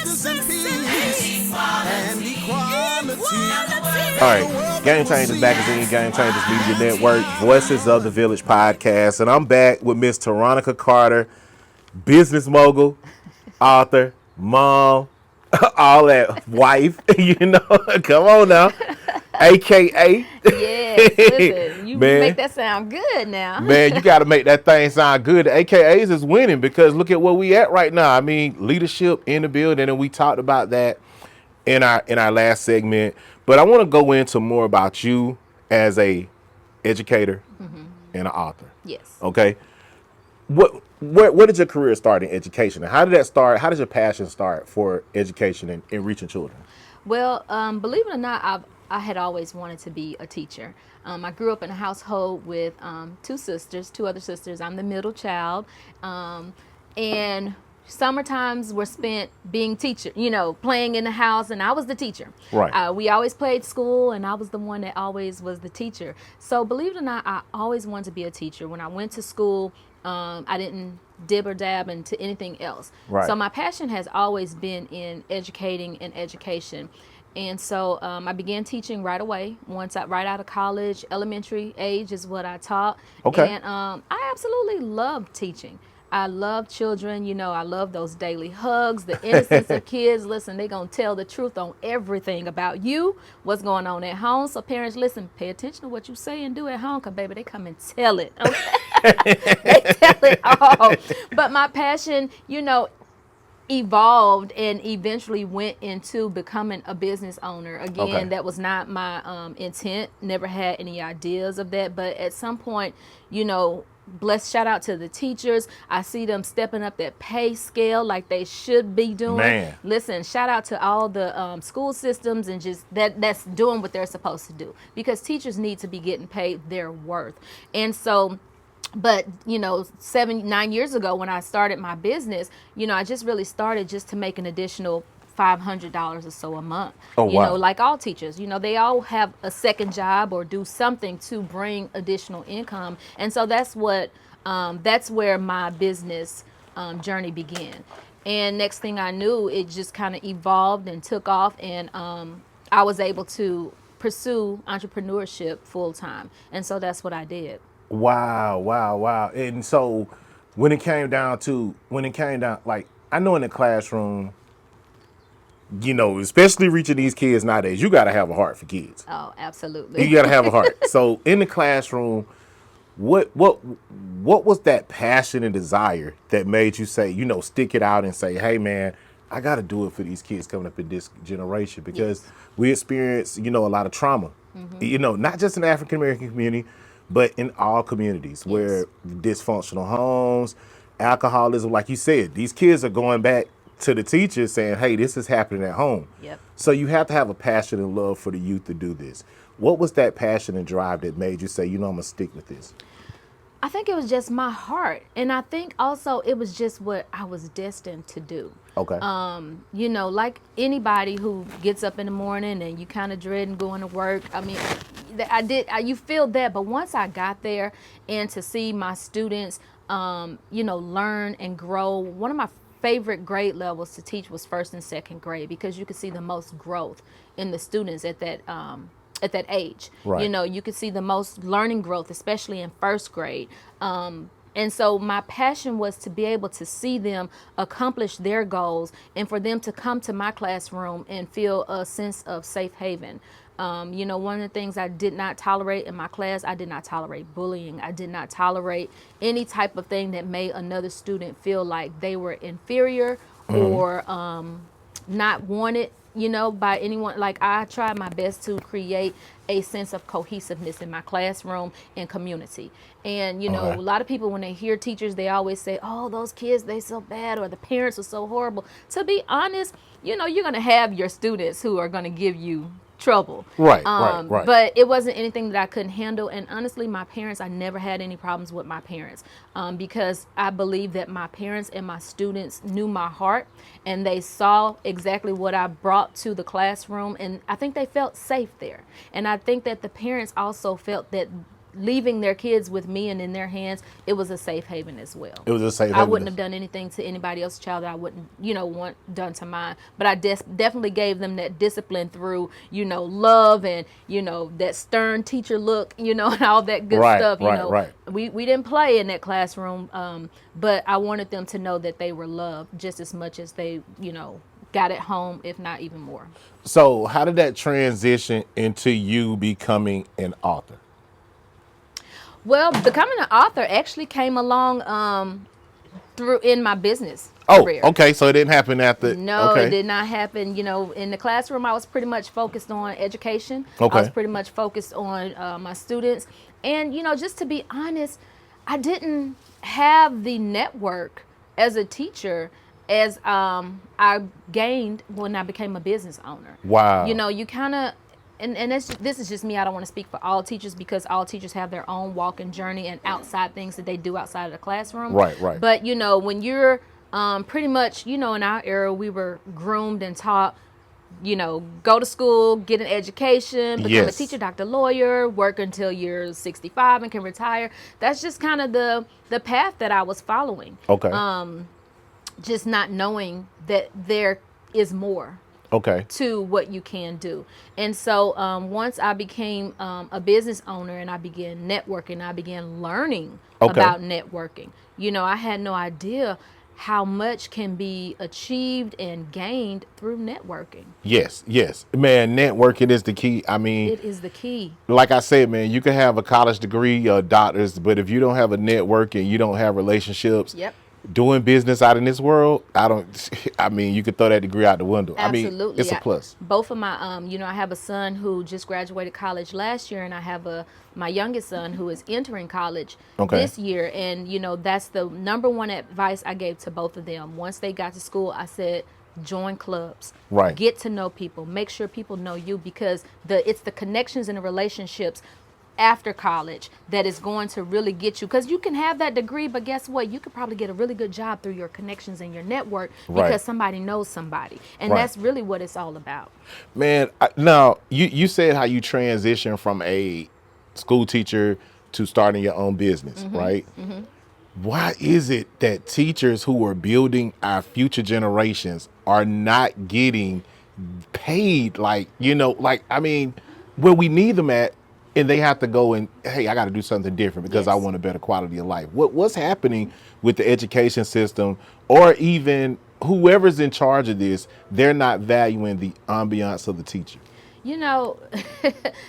justice and peace and equality. All right, Game Changers Magazine, Game Changers Media Network, Voices of the Village podcast, and I'm back with Miss Tyronica Carter, business mogul, author, mom, all that, wife. Come on now, AKA. Yes, listen, you Man. make that sound good now. Man, you got to make that thing sound good. The AKAs is winning because look at where we at right now. I mean, leadership in the building, and we talked about that in our last segment. But I want to go into more about you as a educator and an author. Yes. Okay. Where did your career start in education? And how did that start? How did your passion start for education and reaching children? Well, believe it or not, I had always wanted to be a teacher. I grew up in a household with two other sisters. I'm the middle child. And summer times were spent being teacher, playing in the house, and I was the teacher. Right. We always played school, and I was the one that always was the teacher. So believe it or not, I always wanted to be a teacher. When I went to school, I didn't dib or dab into anything else. Right. So my passion has always been in educating and education. And so I began teaching right away. Right out of college, elementary age is what I taught. Okay. And I absolutely love teaching. I love children. I love those daily hugs, the innocence of kids. Listen, they're going to tell the truth on everything about you, what's going on at home. So parents, listen, pay attention to what you say and do at home, because, baby, they come and tell it. Okay? They tell it all. But my passion, evolved and eventually went into becoming a business owner. Again, Okay. That was not my intent. Never had any ideas of that. But at some point, shout out to the teachers. I see them stepping up that pay scale like they should be doing. Man. Listen, shout out to all the school systems and just that's doing what they're supposed to do, because teachers need to be getting paid their worth. And so, but 9 years ago when I started my business, I just really started just to make an additional $500 or so a month. Oh, wow. Like all teachers, they all have a second job or do something to bring additional income. And so that's where my business journey began. And next thing I knew, it just kind of evolved and took off, and I was able to pursue entrepreneurship full time. And so that's what I did. Wow. And so when it came down, like, I know in the classroom, especially reaching these kids nowadays, you got to have a heart for kids. Oh, absolutely. You got to have a heart. So in the classroom, what was that passion and desire that made you say, stick it out and say, hey, man, I got to do it for these kids coming up in this generation, because we experience, a lot of trauma, not just in the African-American community, but in all communities where dysfunctional homes, alcoholism, like you said, these kids are going back to the teachers saying, hey, this is happening at home. Yep. So you have to have a passion and love for the youth to do this. What was that passion and drive that made you say, I'm going to stick with this? I think it was just my heart. And I think also it was just what I was destined to do. Okay. Like anybody who gets up in the morning and you kind of dreading going to work. I mean, you feel that. But once I got there and to see my students, learn and grow, one of my favorite grade levels to teach was first and second grade, because you could see the most growth in the students at that age. Right. You could see the most learning growth, especially in first grade. And so my passion was to be able to see them accomplish their goals and for them to come to my classroom and feel a sense of safe haven. One of the things I did not tolerate in my class, I did not tolerate bullying. I did not tolerate any type of thing that made another student feel like they were inferior or not wanted, by anyone. Like, I tried my best to create a sense of cohesiveness in my classroom and community. And, a lot of people, when they hear teachers, they always say, oh, those kids, they so bad, or the parents are so horrible. To be honest, you're going to have your students who are going to give you trouble. Right. But it wasn't anything that I couldn't handle. And honestly, my parents, I never had any problems with my parents, because I believe that my parents and my students knew my heart, and they saw exactly what I brought to the classroom. And I think they felt safe there. And I think that the parents also felt that leaving their kids with me and in their hands, it was a safe haven as well. It was a safe I haven. wouldn't have done anything to anybody else's child that I wouldn't, want done to mine. But I definitely gave them that discipline through, love and, that stern teacher look, and all that good Right, stuff. right. We didn't play in that classroom, but I wanted them to know that they were loved just as much as they, got at home, if not even more. So how did that transition into you becoming an author? Well, becoming an author actually came along through in my business Oh, career. okay. So it didn't happen after. No, okay. it did not happen. In the classroom, I was pretty much focused on education. Okay. I was pretty much focused on my students. And, just to be honest, I didn't have the network as a teacher as I gained when I became a business owner. Wow. You kind of, and this is just me. I don't want to speak for all teachers because all teachers have their own walk and journey and outside things that they do outside of the classroom. Right, right. But, when you're pretty much, in our era, we were groomed and taught, go to school, get an education, become Yes. a teacher, doctor, lawyer, work until you're 65 and can retire. That's just kind of the path that I was following. Okay. Just not knowing that there is more Okay. to what you can do. And so once I became a business owner and I began networking, I began learning about networking. I had no idea how much can be achieved and gained through networking. Yes, yes. Man, networking is the key. I mean, It is the key. like I said, man, you can have a college degree or doctors, but if you don't have a network and you don't have relationships, Yep. doing business out in this world, I mean, you could throw that degree out the window. Absolutely. I mean, it's a plus. Both of my, I have a son who just graduated college last year, and I have my youngest son who is entering college this year. And, that's the number one advice I gave to both of them. Once they got to school, I said, join clubs, Right. Get to know people, make sure people know you, because it's the connections and the relationships after college that is going to really get you, because you can have that degree, but guess what, you could probably get a really good job through your connections and your network because Right. somebody knows somebody, and Right. that's really what it's all about. Man, now you said how you transitioned from a school teacher to starting your own business, right? Why is it that teachers who are building our future generations are not getting paid I mean, where we need them at, and they have to go and, hey, I got to do something different because I Yes. want a better quality of life. What's happening with the education system, or even whoever's in charge of this? They're not valuing the ambiance of the teacher.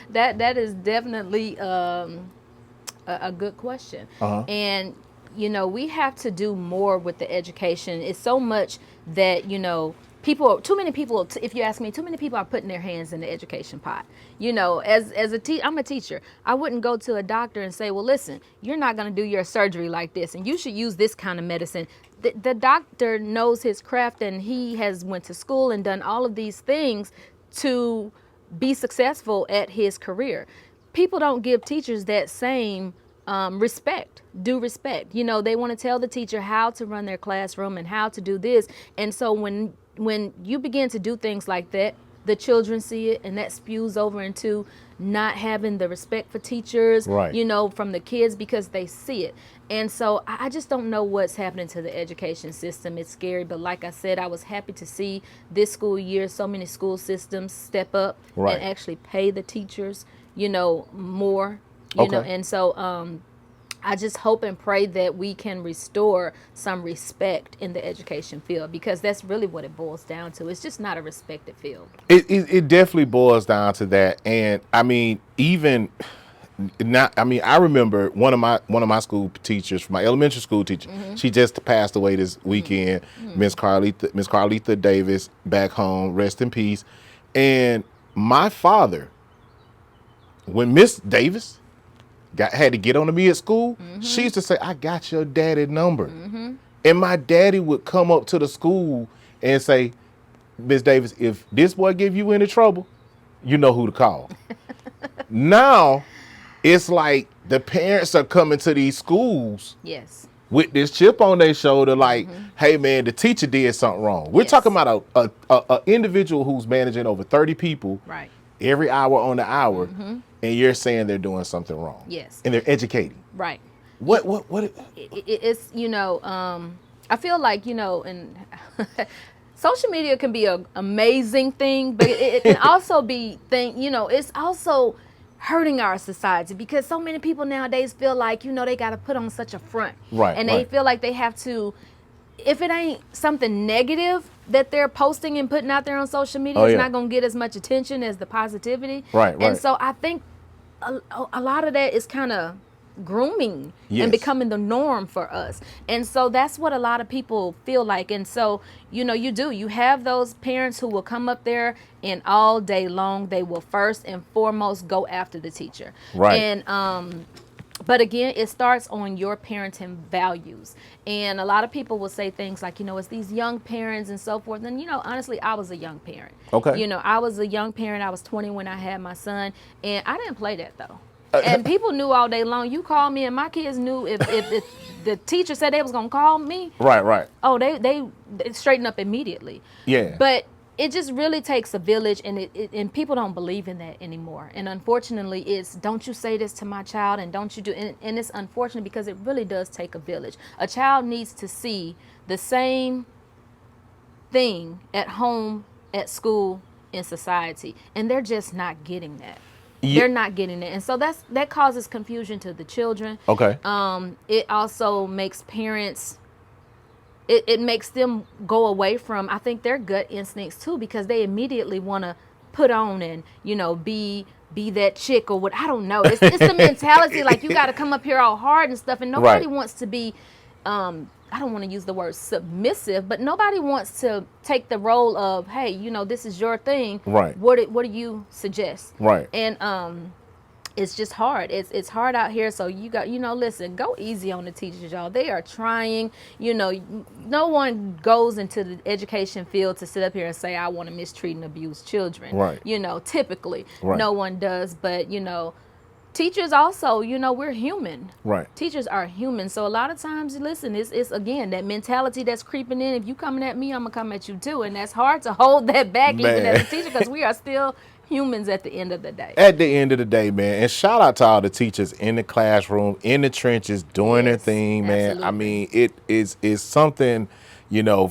That is definitely a good question. And we have to do more with the education. It's so much that too many people, if you ask me, too many people are putting their hands in the education pot. I'm a teacher. I wouldn't go to a doctor and say, well, listen, you're not going to do your surgery like this, and you should use this kind of medicine. The doctor knows his craft, and he has went to school and done all of these things to be successful at his career. People don't give teachers that same due respect. They want to tell the teacher how to run their classroom and how to do this. And so when you begin to do things like that, the children see it, and that spews over into not having the respect for teachers, Right. From the kids, because they see it. And so I just don't know what's happening to the education system. It's scary, but like I said, I was happy to see this school year so many school systems step up Right. and actually pay the teachers, more, and so I just hope and pray that we can restore some respect in the education field, because that's really what it boils down to. It's just not a respected field. It definitely boils down to that. And I mean, I remember one of my school teachers, my elementary school teacher, she just passed away this weekend, Miss Carlitha Davis, back home, rest in peace. And my father, when Miss Davis had to get on to me at school, she used to say, I got your daddy number. And my daddy would come up to the school and say, Miss Davis, if this boy give you any trouble, you know who to call. Now, it's like the parents are coming to these schools Yes. with this chip on their shoulder, like, hey, man, the teacher did something wrong. We're Yes. talking about a individual who's managing over 30 people Right. every hour on the hour. And you're saying they're doing something wrong. Yes. And they're educating. Right. What? It's, I feel like, and social media can be an amazing thing, but it can also be it's also hurting our society, because so many people nowadays feel like, they got to put on such a front. Right. And they feel like they have to, if it ain't something negative that they're posting and putting out there on social media, it's not going to get as much attention as the positivity. Right. And so I think a lot of that is kind of grooming and becoming the norm for us. And so that's what a lot of people feel like. And so, you have those parents who will come up there and all day long, they will first and foremost go after the teacher. Right. And, but again, it starts on your parenting values. And a lot of people will say things like, it's these young parents and so forth. And, honestly, I was a young parent. Okay. I was a young parent. I was 20 when I had my son. And I didn't play that, though. And people knew all day long. You called me, and my kids knew if the teacher said they was going to call me. Right. Oh, they straightened up immediately. Yeah. But it just really takes a village, and and people don't believe in that anymore. And unfortunately, it's don't you say this to my child, and don't you do, and it's unfortunate because it really does take a village. A child needs to see the same thing at home, at school, in society, and they're just not getting that. They're not getting it. And so that causes confusion to the children. Okay. It also makes parents, it makes them go away from, I think, their gut instincts too, because they immediately want to put on and, be that chick or what, I don't know. It's the mentality, like you got to come up here all hard and stuff. And nobody wants to be, I don't want to use the word submissive, but nobody wants to take the role of, hey, this is your thing. Right. What do you suggest? Right. And it's just hard. It's hard out here. So you got, listen, go easy on the teachers, y'all. They are trying. No one goes into the education field to sit up here and say, I want to mistreat and abuse children. Right. Typically, right. No one does. But, teachers also, we're human. Right. Teachers are human. So a lot of times, listen, it's again, that mentality that's creeping in. If you coming at me, I'm going to come at you too. And that's hard to hold that back, even as a teacher, because we are still humans at the end of the day. At the end of the day, man. And shout out to all the teachers in the classroom, in the trenches, doing their thing, man. Absolutely. I mean, it is something,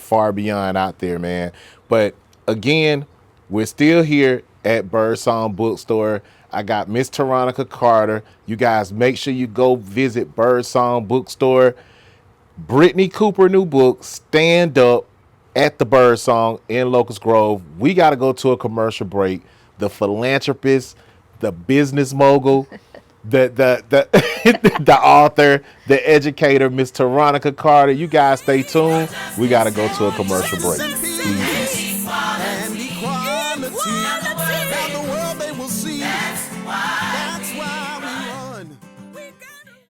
far beyond out there, man. But again, we're still here at Birdsong Bookstore. I got Miss Tyronica Carter. You guys make sure you go visit Birdsong Bookstore. Brittany Cooper new book, Stand Up, at the Birdsong in Locust Grove. We got to go to a commercial break. The philanthropist, the business mogul, the the author, the educator, Miss Tyronica Carter. You guys stay tuned. We got to go to a commercial break. And equality. Now the world they will see. That's why.